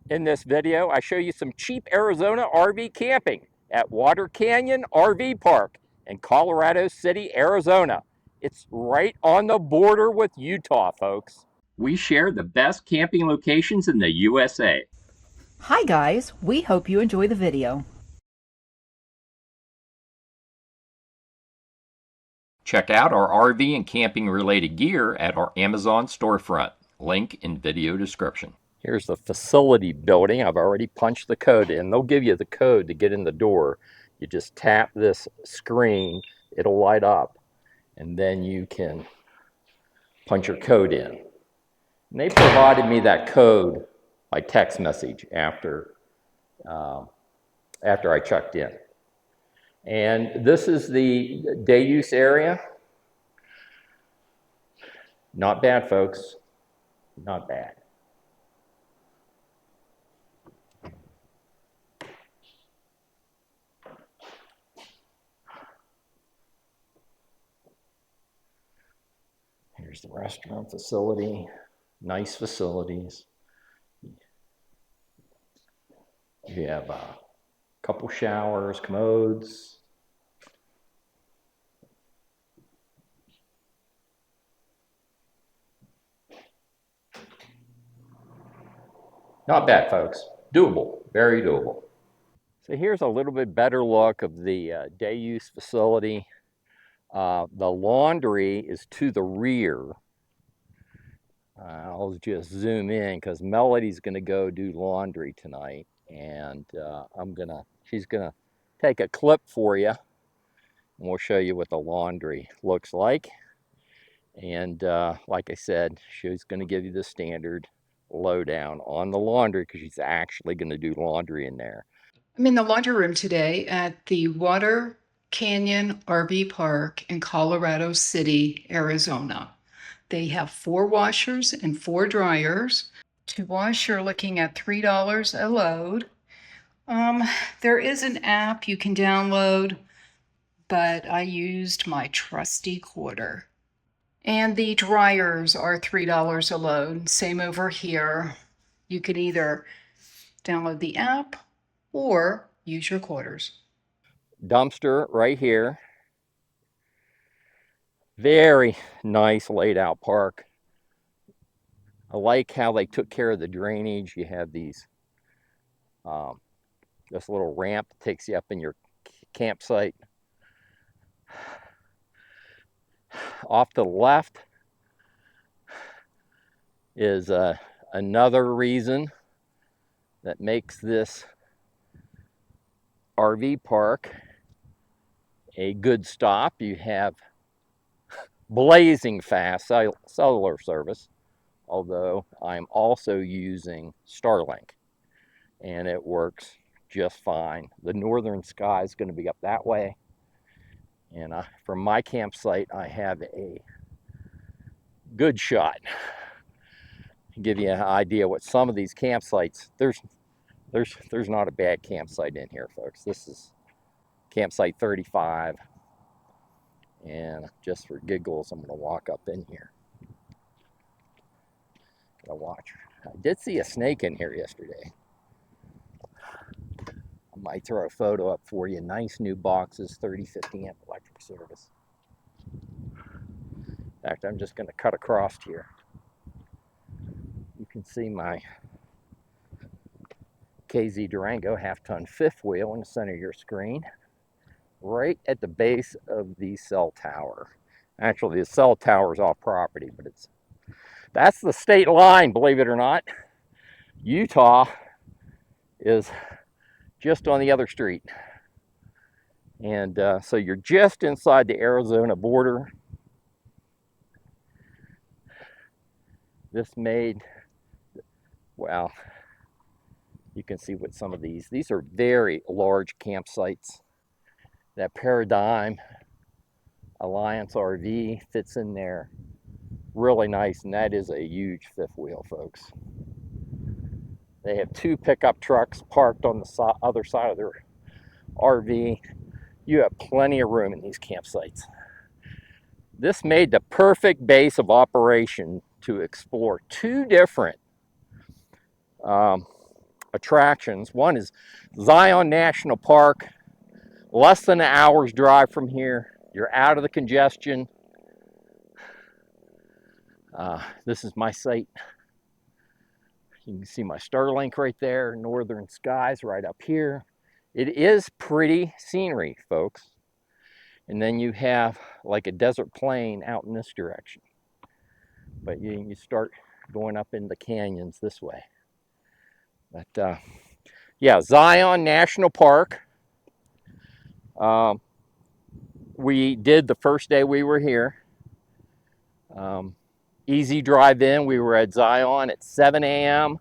In this video, I show you some cheap Arizona RV camping at Water Canyon RV Park in Colorado City, Arizona. It's right on the border with Utah, folks. We share the best camping locations in the USA. Hi guys, we hope you enjoy the video. Check out our RV and camping related gear at our Amazon storefront. Link in video description. Here's the facility building. I've already punched the code in. They'll give you the code to get in the door. You just tap this screen, it'll light up, and then you can punch your code in. And they provided me that code by text message after I checked in. And this is the day use area. Not bad, folks. Not bad. Here's the restaurant facility. Nice facilities. You have a couple showers, commodes. Not bad, folks. Doable, very doable. So here's a little bit better look of the day use facility. The laundry is to the rear. I'll just zoom in because Melody's going to go do laundry tonight, and she's gonna take a clip for you, and we'll show you what the laundry looks like. And like I said, she's going to give you the standard lowdown on the laundry because she's actually going to do laundry in there. I'm in the laundry room today at the Water Canyon RV Park in Colorado City, Arizona. They have 4 washers and 4 dryers. To wash, you're looking at $3 a load. There is an app you can download, but I used my trusty quarter. And the dryers are $3 a load. Same over here. You could either download the app or use your quarters. Dumpster right here. Very nice laid out park. I like how they took care of the drainage. You have these, this little ramp that takes you up in your campsite. Off to the left is another reason that makes this RV park a good stop. You have blazing fast cellular service, although I'm also using Starlink, and it works just fine. The northern sky is going to be up that way, and from my campsite I have a good shot. To give you an idea what some of these campsites, there's not a bad campsite in here, folks. This is campsite 35, and just for giggles I'm going to walk up in here. Gotta watch. I did see a snake in here yesterday. I might throw a photo up for you. Nice new boxes, 30-50 amp electric service. In fact, I'm just going to cut across here. You can see my KZ Durango half-ton fifth wheel in the center of your screen, right at the base of the cell tower. Actually, the cell tower is off property, but that's the state line, believe it or not. Utah is just on the other street. And so you're just inside the Arizona border. This made, well, you can see what some of these are very large campsites. That Paradigm Alliance RV fits in there really nice, and that is a huge fifth wheel, folks. They have 2 pickup trucks parked on the other side of their RV. You have plenty of room in these campsites. This made the perfect base of operation to explore 2 different attractions. One is Zion National Park, less than an hour's drive from here. You're out of the congestion. This is my site. You can see my Starlink right there, Northern Skies right up here. It is pretty scenery, folks. And then you have like a desert plain out in this direction. But you start going up in the canyons this way. But yeah, Zion National Park. We did the first day we were here. Easy drive in. We were at Zion at 7 a.m.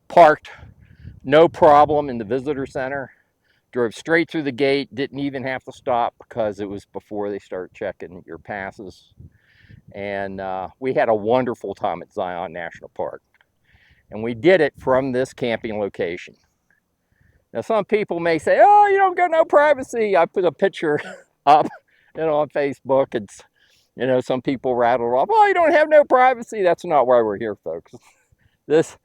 Parked no problem in the visitor center. Drove straight through the gate. Didn't even have to stop because it was before they start checking your passes. And we had a wonderful time at Zion National Park. And we did it from this camping location. Now, some people may say, oh, you don't get no privacy. I put a picture up, on Facebook. It's, some people rattle off, oh, you don't have no privacy. That's not why we're here, folks. This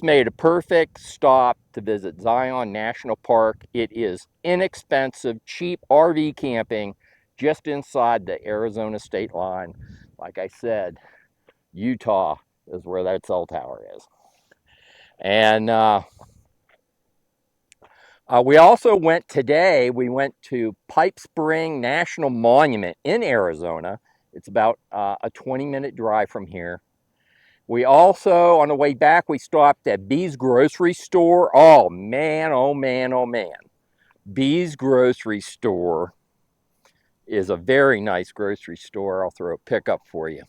made a perfect stop to visit Zion National Park. It is inexpensive, cheap RV camping just inside the Arizona state line. Like I said, Utah is where that cell tower is. And we also went to Pipe Spring National Monument in Arizona. It's about a 20-minute drive from here. We also, on the way back, we stopped at Bee's Grocery Store. Oh man, oh man, oh man. Bee's Grocery Store is a very nice grocery store. I'll throw a pic up for you.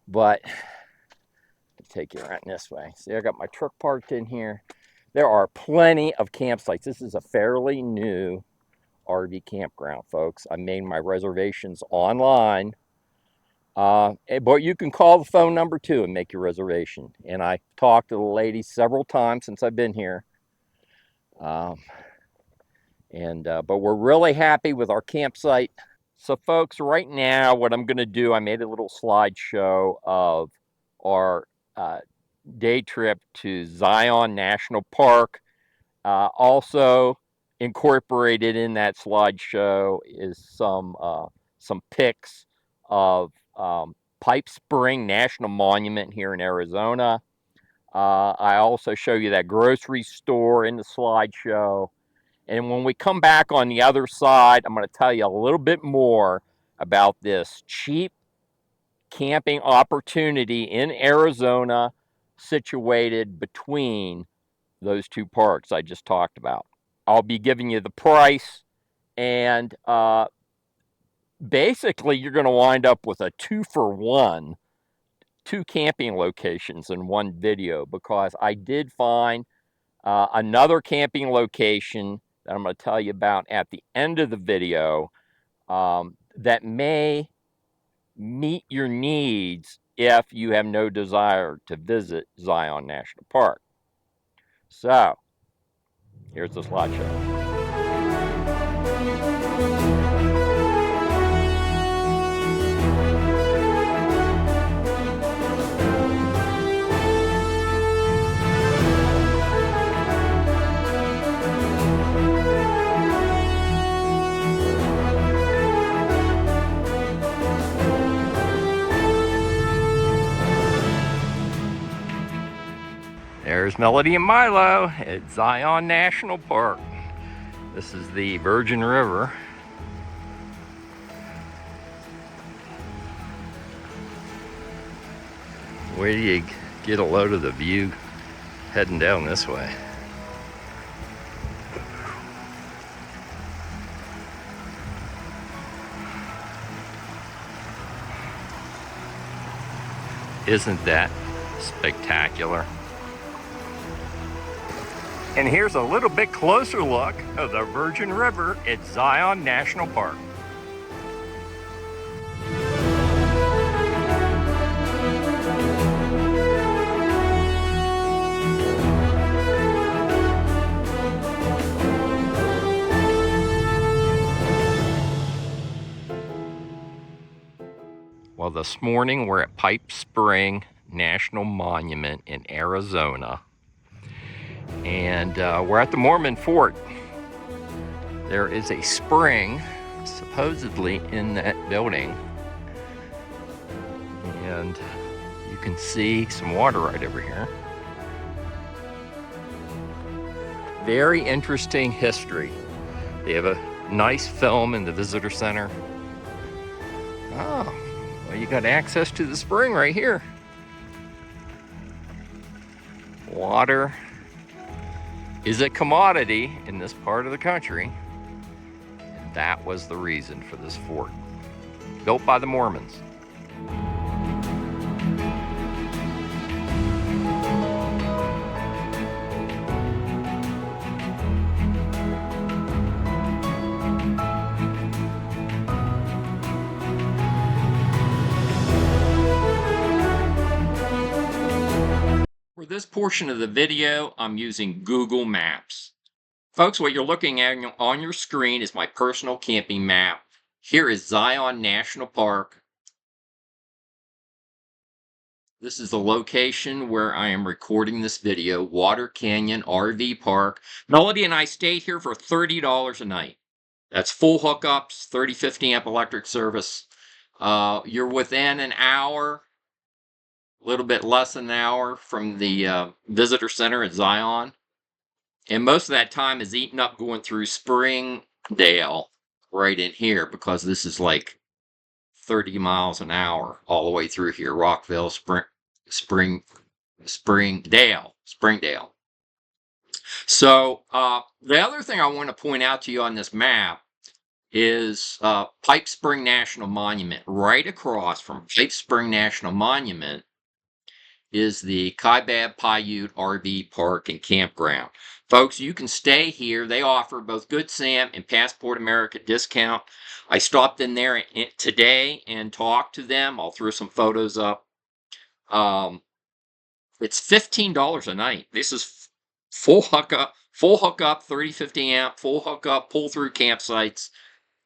But, I'll take you around this way. See, I got my truck parked in here. There are plenty of campsites. This is a fairly new RV campground, folks. I made my reservations online. But you can call the phone number too and make your reservation. And I talked to the lady several times since I've been here. But we're really happy with our campsite. So folks, right now what I'm going to do, I made a little slideshow of our day trip to Zion National Park. Also incorporated in that slideshow is some pics of Pipe Spring National Monument here in Arizona. I also show you that grocery store in the slideshow. And when we come back on the other side, I'm going to tell you a little bit more about this cheap camping opportunity in Arizona situated between those two parks I just talked about. I'll be giving you the price, and basically you're going to wind up with a 2-for-1, 2 camping locations in one video, because I did find another camping location that I'm going to tell you about at the end of the video that may meet your needs if you have no desire to visit Zion National Park. So, here's the slideshow. There's Melody and Milo at Zion National Park. This is the Virgin River. Where do you get a load of the view heading down this way? Isn't that spectacular? And here's a little bit closer look of the Virgin River at Zion National Park. Well, this morning we're at Pipe Spring National Monument in Arizona. And we're at the Mormon Fort. There is a spring supposedly in that building. And you can see some water right over here. Very interesting history. They have a nice film in the visitor center. Oh, well, you got access to the spring right here. Water is a commodity in this part of the country. And that was the reason for this fort, built by the Mormons. For this portion of the video, I'm using Google Maps. Folks, what you're looking at on your screen is my personal camping map. Here is Zion National Park. This is the location where I am recording this video, Water Canyon RV Park. Melody and I stayed here for $30 a night. That's full hookups, 30-50 amp electric service. You're within an hour, a little bit less than an hour from the visitor center at Zion. And most of that time is eaten up going through Springdale right in here, because this is like 30 miles an hour all the way through here. Rockville, Springdale. So the other thing I want to point out to you on this map is Pipe Spring National Monument. Right across from Pipe Spring National Monument is the Kaibab Paiute RV Park and Campground. Folks, you can stay here. They offer both Good Sam and Passport America discount. I stopped in there today and talked to them. I'll throw some photos up. It's $15 a night. This is full hookup, 30-50 amp, full hookup, pull-through campsites.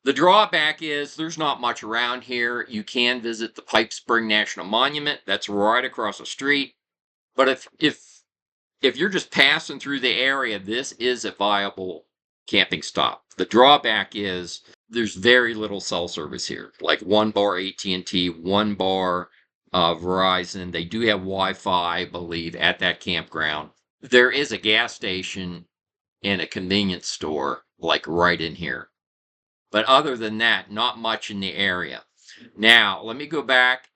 The drawback is there's not much around here. You can visit the Pipe Spring National Monument. That's right across the street. But if you're just passing through the area, this is a viable camping stop. The drawback is there's very little cell service here. Like one bar AT&T, one bar Verizon. They do have Wi-Fi, I believe, at that campground. There is a gas station and a convenience store like right in here. But other than that, not much in the area. Now, let me go back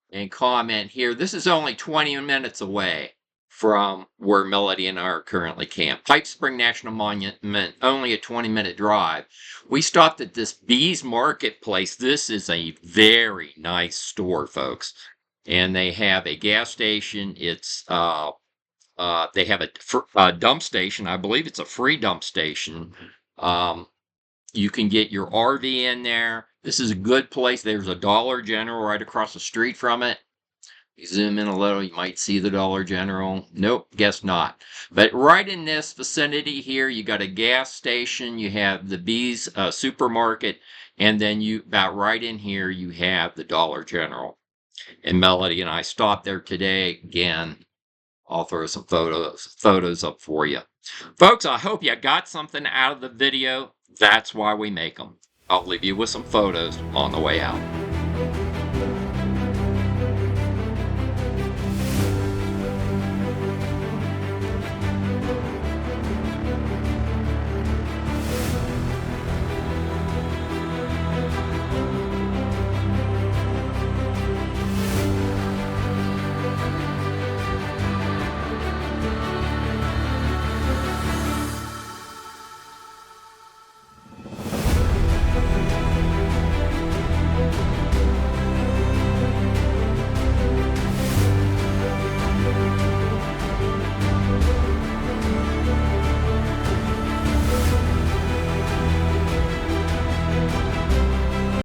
and comment here. This is only 20 minutes away from where Melody and I are currently camped. Pipe Spring National Monument, only a 20-minute drive. We stopped at this Bees Marketplace. This is a very nice store, folks. And they have a gas station. It's they have a dump station. I believe it's a free dump station. You can get your RV in there. This is a good place. There's a Dollar General right across the street from it. You zoom in a little, you might see the Dollar General. Nope, guess not. But right in this vicinity here, you got a gas station. You have the Bees supermarket. And then about right in here, you have the Dollar General. And Melody and I stopped there today again. I'll throw some photos up for you. Folks, I hope you got something out of the video. That's why we make them. I'll leave you with some photos on the way out.